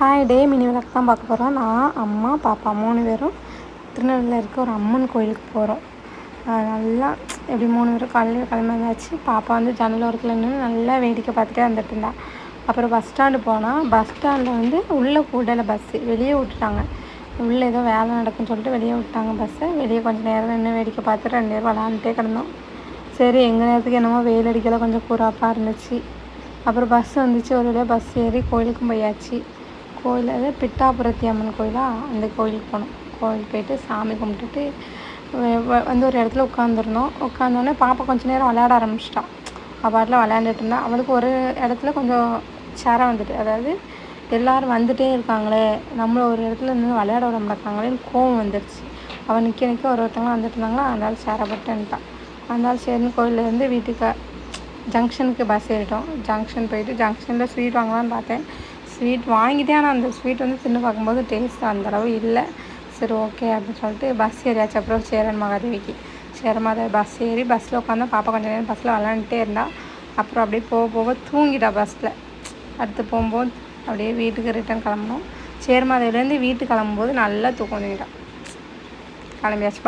Hi டே mini விளக்கு தான் பார்க்க போகிறோம். நான், அம்மா, பாப்பா 3 பேரும் திருநெல்வேலியில் இருக்க ஒரு அம்மன் கோயிலுக்கு போகிறோம். நல்லா எப்படி 3 பேரும் காலையில் கிளம்பி வந்தாச்சு. பாப்பா வந்து ஜன்னல் ஓரத்தில் நின்று நல்லா வேடிக்கை பார்த்துட்டே வந்துட்டு இருந்தா. அப்புறம் பஸ் ஸ்டாண்டு போனால் பஸ் ஸ்டாண்டில் உள்ளே கூடல பஸ்ஸு வெளியே விட்டுட்டாங்க. உள்ளே ஏதோ வேலை நடக்குன்னு சொல்லிட்டு வெளியே விட்டாங்க பஸ்ஸை. வெளியே கொஞ்சம் நேரம் நின்று வேடிக்கை பார்த்துட்டு 2 பேரும் விளாண்டுட்டே கிடந்தோம். சரி எங்கள் நேரத்துக்கு என்னமோ வெயில் அடிக்கல, கொஞ்சம் கூறாப்பாக இருந்துச்சு. அப்புறம் பஸ் வந்துச்சு. ஒரு வழியாக பஸ் ஏறி கோயிலுக்கும் போயாச்சு. கோயில் அது பிட்டாபுரத்தி அம்மன் கோயிலாக அந்த கோயிலுக்கு போனோம். கோயில் போய்ட்டு சாமி கும்பிட்டுட்டு வந்து ஒரு இடத்துல உட்காந்துருந்தோம். உட்காந்தோடனே பாப்பா கொஞ்சம் நேரம் விளையாட ஆரம்பிச்சிட்டான். பாட்டில் விளையாண்டுட்டு இருந்தா. அவளுக்கு ஒரு இடத்துல கொஞ்சம் சேர வந்துட்டு, அதாவது எல்லோரும் வந்துகிட்டே இருக்காங்களே, நம்மளை ஒரு இடத்துல இருந்து விளையாட விட மாட்டாங்களேன்னு கோவம் வந்துடுச்சு. அவள் நிற்க ஒருத்தவங்க வந்துட்டு இருந்தாங்களா, அதனால சேரப்பட்டுன்ட்டான். அதனால சரின்னு கோயிலேருந்து வீட்டுக்கு ஜங்ஷனுக்கு பஸ் ஏறிட்டோம். ஜங்ஷன் போயிட்டு ஜங்ஷனில் ஸ்வீட் வாங்கலான்னு பார்த்தேன். ஸ்வீட் வாங்கிட்டேன். ஆனால் அந்த ஸ்வீட் வந்து தின்னு பார்க்கும்போது டேஸ்ட் அந்தளவு இல்லை. சரி ஓகே அப்படின்னு சொல்லிட்டு பஸ் ஏறியாச்சு. அப்புறம் சேரன் மகாதேவிக்கு பஸ் ஏறி பஸ்ஸில் உட்காந்தா. பாப்பா கொஞ்சம் நேரம் பஸ்ஸில் விளாண்டுட்டே இருந்தா. அப்புறம் அப்படியே போக தூங்கிட்டா பஸ்ஸில். அடுத்து போகும்போது அப்படியே வீட்டுக்கு ரிட்டன் கிளம்பணும். சேரமாதேவிலேருந்து வீட்டுக்கு கிளம்பும்போது நல்லா தூக்கம் வந்துக்கிட்டான். கிளம்பியாச்சு.